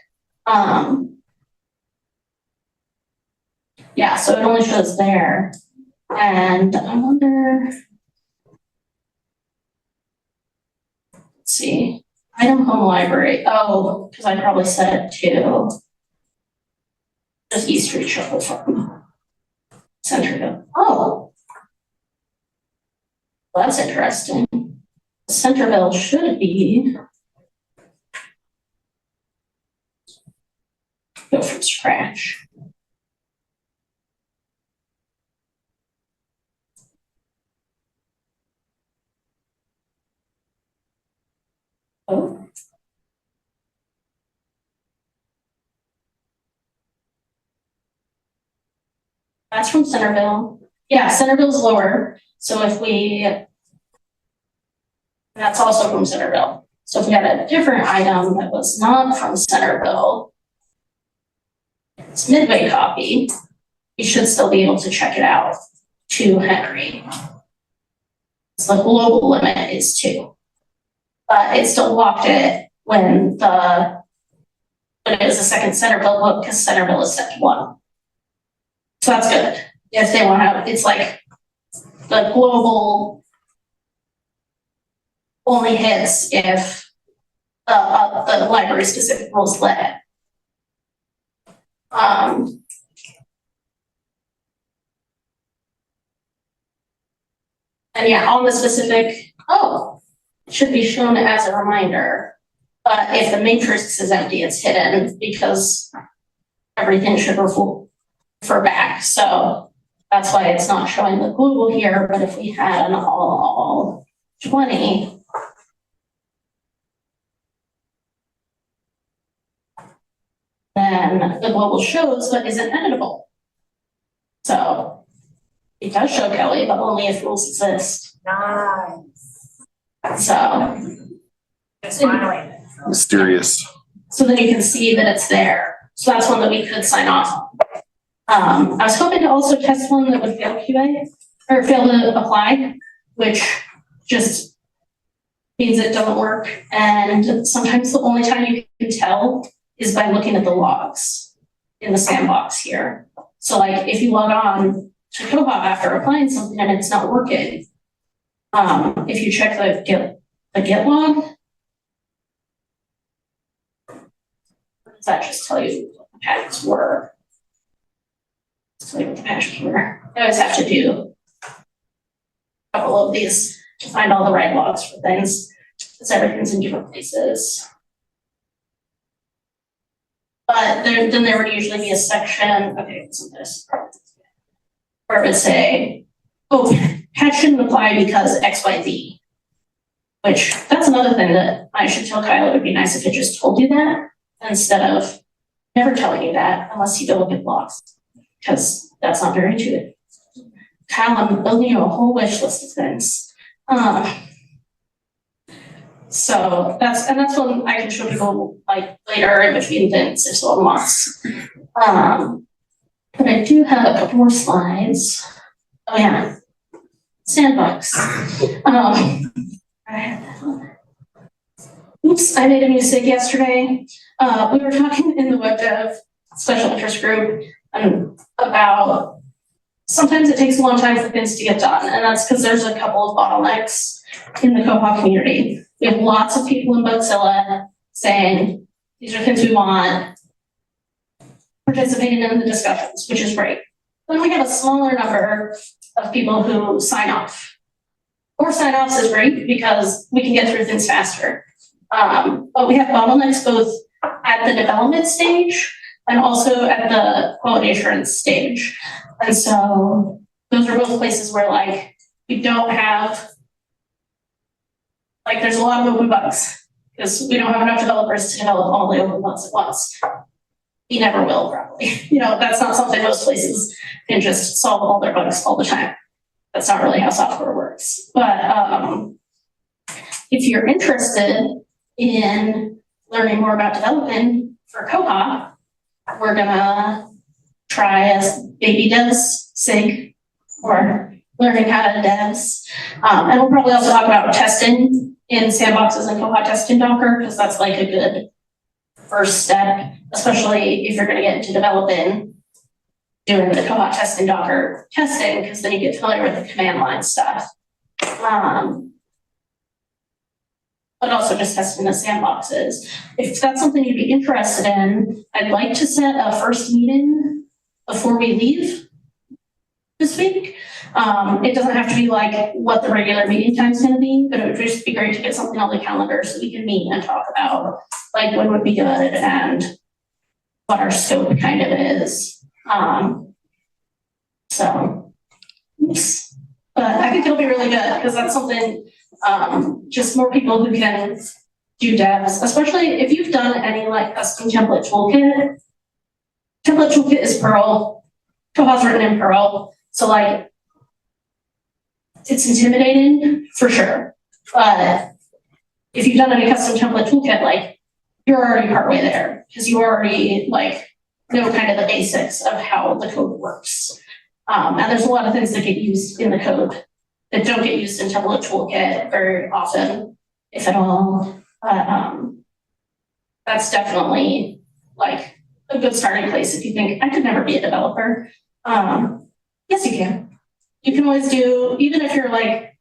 Yeah, so it only shows there. And I wonder, let's see, item home library. Oh, because I probably set it to just East Street Shuffle from Centerville. Oh, well, that's interesting. Centerville should be go from scratch. Oh. That's from Centerville. Yeah, Centerville's lower. So if we, that's also from Centerville. So if we had a different item that was not from Centerville, it's midway copy, you should still be able to check it out to Henry. So the global limit is 2. But it still locked it when it was a second Centerville book, because Centerville is set to 1. So that's good. If they want to, it's like the global only hits if the library specific rules let it. And yeah, on the specific, it should be shown as a reminder. But if the matrix is empty, it's hidden because everything should refer back. So that's why it's not showing the global here. But if we had an all 20, then the global shows but isn't editable. So it does show Kelly, but only if rules exist. Nice. So Just finally. Mysterious. so then you can see that it's there. So that's one that we could sign off on. I was hoping to also test one that would fail QA or fail to apply, which just means it doesn't work. And sometimes the only time you can tell is by looking at the logs in the sandbox here. So like if you log on to Koha after applying something and it's not working, if you check the Git log, does that just tell you what the patches were? Tell you what the patches were. I always have to do a couple of these to find all the right logs for things, because everything's in different places. But then there would usually be a section, okay, what's this? Where it would say, oh, patch shouldn't apply because X, Y, Z. Which, that's another thing that I should tell Kyle. It would be nice if it just told you that instead of never telling you that unless you don't look at logs, because that's not very intuitive. Kyle, I'm building you a whole wish list of things. So that's when I can show people like later in between things if someone wants. But I do have a couple more slides. Oh yeah, sandbox. Oops, I made a mistake yesterday. We were talking in the web dev special interest group about sometimes it takes a long time for things to get done, and that's because there's a couple of bottlenecks in the Koha community. We have lots of people in Bugzilla saying, these are things we want, participating in the discussions, which is great. Then we have a smaller number of people who sign off. More sign-offs is great because we can get through things faster. But we have bottlenecks both at the development stage and also at the quality assurance stage. And so those are both places where like we don't have, like there's a lot of open bugs because we don't have enough developers to develop all the open bugs at once. We never will probably. That's not something most places can just solve all their bugs all the time. That's not really how software works. But if you're interested in learning more about developing for Koha, we're gonna try a baby devs SIG or learning how to devs. And we'll probably also talk about testing in sandboxes and Koha testing Docker, because that's like a good first step, especially if you're gonna get into developing, doing the Koha testing Docker testing, because then you get familiar with the command line stuff. But also just testing the sandboxes. If that's something you'd be interested in, I'd like to set a first meeting before we leave this week. It doesn't have to be like what the regular meeting time's gonna be, but it would just be great to get something on the calendar so we can meet and talk about like when would be good and what our scope kind of is. So, oops. But I think it'll be really good because that's something, just more people who can do devs, especially if you've done any like custom template toolkit. Template toolkit is Perl. Koha's written in Perl. So like, it's intimidating for sure. But if you've done any custom template toolkit, like you're already partway there because you already like know kind of the basics of how the code works. And there's a lot of things that get used in the code that don't get used in template toolkit very often, if at all. But that's definitely like a good starting place if you think I could never be a developer. Yes, you can. You can always do, even if you're like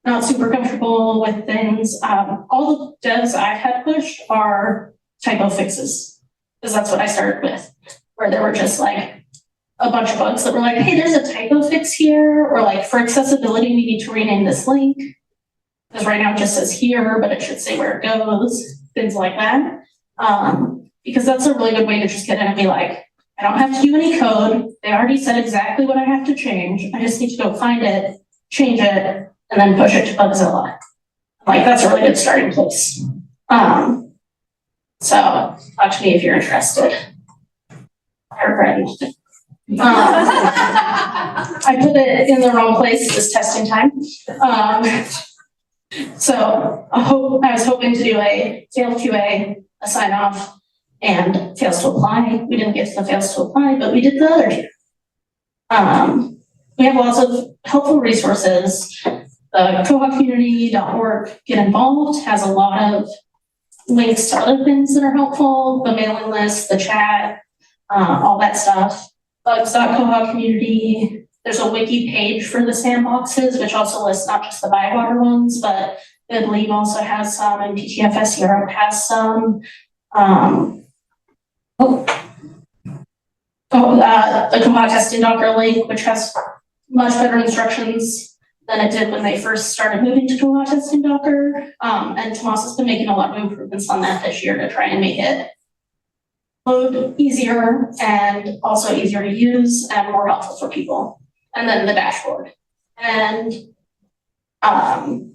not super comfortable with things, all the devs I've had pushed are typo fixes. Because that's what I started with, where there were just like a bunch of bugs that were like, hey, there's a typo fix here, or like for accessibility, we need to rename this link. Because right now it just says here, but it should say where it goes, things like that. Because that's a really good way to just get in and be like, I don't have to do any code. They already said exactly what I have to change. I just need to go find it, change it, and then push it to Bugzilla. Like that's a really good starting place. So talk to me if you're interested. I regret it. I put it in the wrong place. This testing time. So I was hoping to do a fail QA, a sign off, and fails to apply. We didn't get to the fails to apply, but we did the other two. We have lots of helpful resources. The koha-community.org Get Involved has a lot of links to other things that are helpful, the mailing list, the chat, all that stuff. Bugs.koha-community. There's a wiki page for the sandboxes, which also lists not just the ByWater ones, but BidLeave also has some, and PTFS Europe has some. The Koha testing Docker link, which has much better instructions than it did when they first started moving to Koha testing Docker. And Tomas has been making a lot of improvements on that this year to try and make it load easier and also easier to use and more helpful for people. And then the dashboard. And I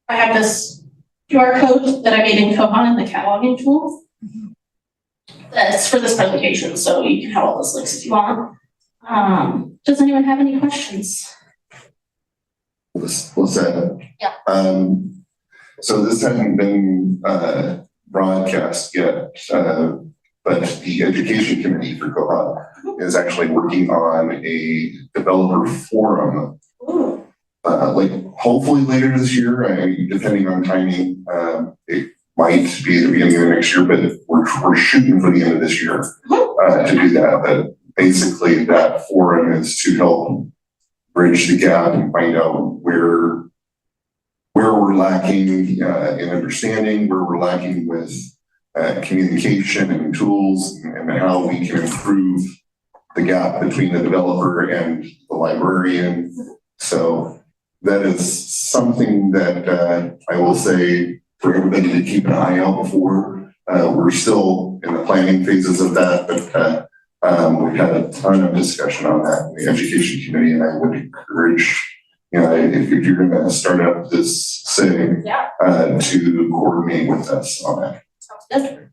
have this QR code that I made in Koha in the cataloging tool. That's for this presentation, so you can have all those links if you want. Does anyone have any questions? Lisette. Yeah. So this hasn't been broadcast yet, but the education committee for Koha is actually working on a developer forum. Like hopefully later this year, depending on timing, it might be the beginning of next year, but we're shooting for the end of this year to do that. But basically that forum is to help bridge the gap and find out where we're lacking in understanding, where we're lacking with communication and tools, and how we can improve the gap between the developer and the librarian. So that is something that I will say for everybody to keep an eye out for. We're still in the planning phases of that, but we've had a ton of discussion on that in the education committee, and I would encourage, if you're going to start up this thing, to coordinate with us on that. Sounds good.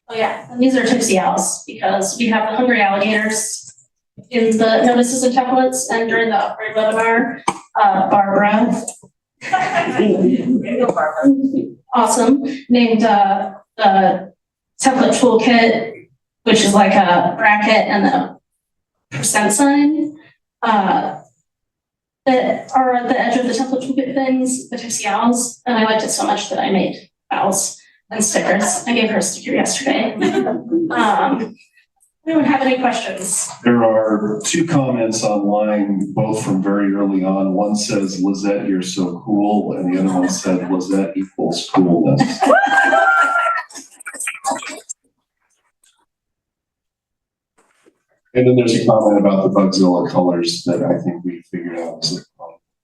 Oh yeah, and these are tipsy owls because we have the hungry alligators in the notices and templates, and during the upgrade webinar, Barbara, awesome, named the template toolkit, which is like a bracket and the percent sign, that are at the edge of the template toolkit things, the Tipsy Owls, and I liked it so much that I made owls and stickers. I gave her a sticker yesterday. Anyone have any questions? There are two comments online, both from very early on. One says, Lisette, you're so cool, and the other one said, Lisette equals coolness. And then there's a comment about the Bugzilla colors that I think we figured out was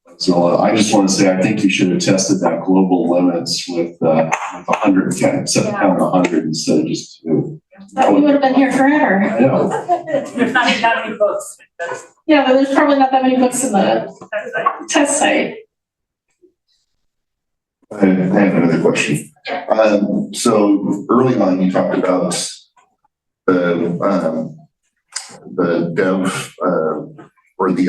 Bugzilla. I just want to say, I think you should have tested that global limits with 100, set the count 100 instead of just 2. That we would have been here forever. I know. There's not even that many books. Yeah, but there's probably not that many books in the test site. I have another question. So early on, you talked about the dev or the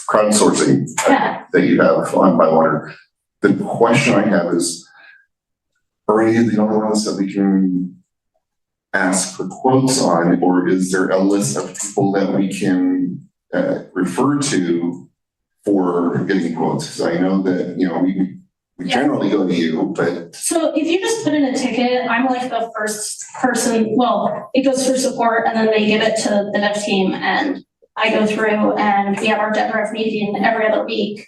crowdsourcing Yeah. that you have on ByWater. The question I have is, are any of the other ones that we can ask for quotes on, or is there a list of people that we can refer to for getting quotes? Because I know that, you know, we generally go to you, but So if you just put in a ticket, I'm like the first person, well, it goes through support and then they give it to the dev team and I go through and we have our dev ref meeting every other week.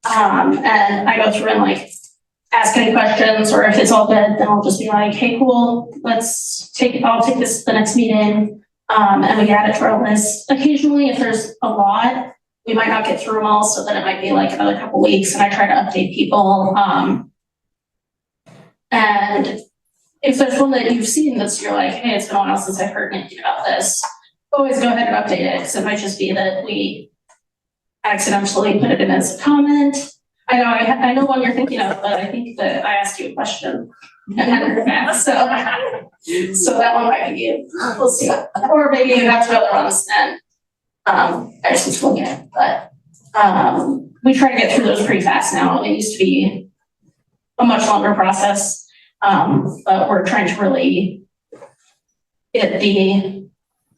And I go through and like ask any questions, or if it's all good, then I'll just be like, hey, cool, I'll take this to the next meeting. And we add it to our list. Occasionally, if there's a lot, we might not get through them all, so then it might be like another couple weeks and I try to update people. And if there's one that you've seen that's you're like, hey, it's been a while since I've heard anything about this, always go ahead and update it, because it might just be that we accidentally put it in as a comment. I know what you're thinking of, but I think that I asked you a question and hadn't heard back, so that one might be you. We'll see. Or maybe you have two other ones and I just need to look at it, but we try to get through those pretty fast now. It used to be a much longer process, but we're trying to really get the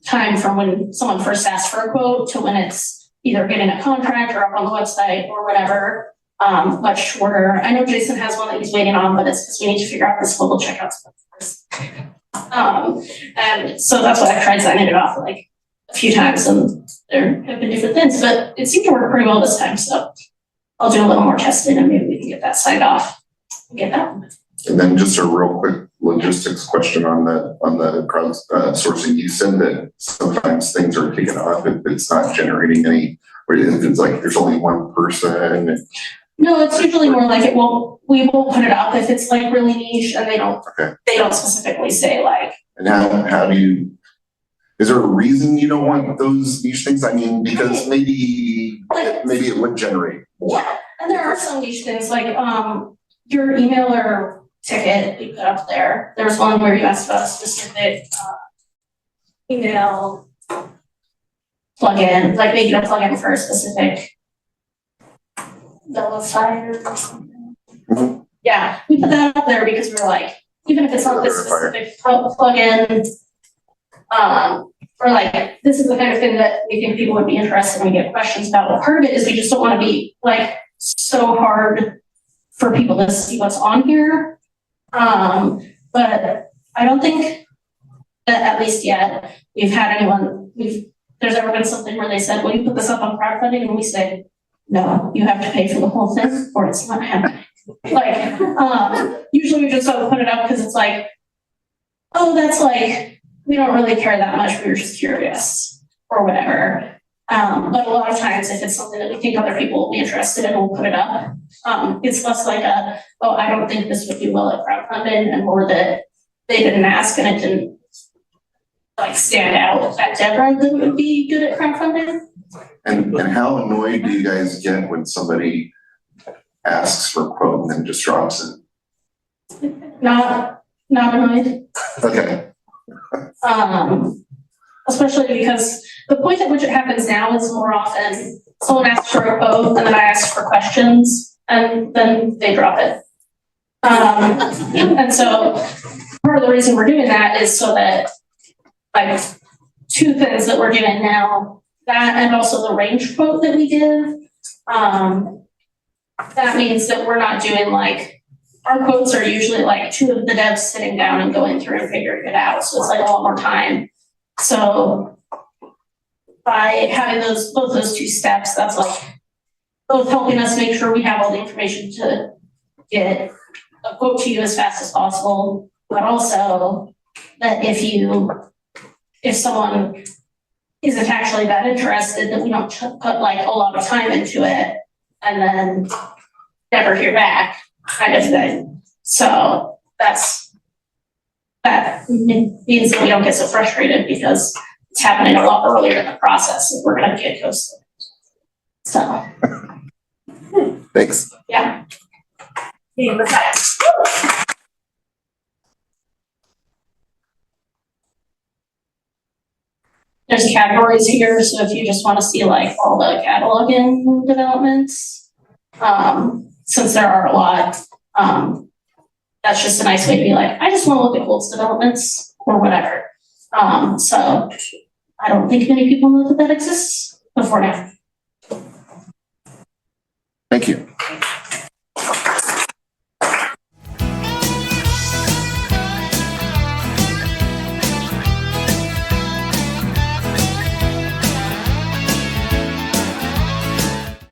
time from when someone first asks for a quote to when it's either getting a contract or up on the website or whatever, much shorter. I know Jason has one that he's waiting on, but it's because we need to figure out this global checkout stuff first. And so that's why I tried signing it off like a few times, and there have been different things, but it seemed to work pretty well this time. So I'll do a little more testing and maybe we can get that signed off. Get that. and then just a real quick logistics question on the crowd sourcing. You said that sometimes things are taken off if it's not generating any, or if it's like there's only one person. No, it's usually more like we won't put it up if it's like really niche and they don't specifically say like. And how do you, is there a reason you don't want those niche things? I mean, because maybe it would generate more. Yeah, and there are some niche things like your emailer ticket we put up there. There's one where you asked about a specific email plugin, like maybe a plugin for a specific Demystifying or something. Mm-hmm. Yeah, we put that up there because we're like, even if it's not this specific plugin, or like, this is the kind of thing that we think people would be interested in, we get questions about. Well, part of it is we just don't want to be like so hard for people to see what's on here. But I don't think that, at least yet, we've had anyone, there's ever been something where they said, well, you put this up on crowdfunding, and we say, no, you have to pay for the whole thing or it's not happening. Like, usually we just don't put it up because it's like, oh, that's like, we don't really care that much, we were just curious or whatever. But a lot of times if it's something that we think other people will be interested in, we'll put it up. It's less like I don't think this would do well at crowdfunding, and more that they didn't ask and it didn't like stand out at DevRun that would be good at crowdfunding. And how annoyed do you guys get when somebody asks for a quote and then just drops it? Not annoyed. Okay. Especially because the point at which it happens now is more often someone asks for a quote and then I ask for questions and then they drop it. And so part of the reason we're doing that is so that like two things that we're doing now, that and also the range quote that we give. That means that we're not doing like, our quotes are usually like two of the devs sitting down and going through and figuring it out, so it's like a lot more time. So by having both those two steps, that's like both helping us make sure we have all the information to get a quote to you as fast as possible, but also that if someone isn't actually that interested, that we don't put like a lot of time into it and then never hear back kind of thing. So that means that we don't get so frustrated because it's happening a lot earlier in the process and we're gonna get ghosted. So, Thanks. yeah. Hey, Lisette. There's categories here, so if you just want to see like all the cataloging developments, since there are a lot, that's just a nice way to be like, I just want to look at Wolf's developments or whatever. So I don't think many people know that exists before now. Thank you.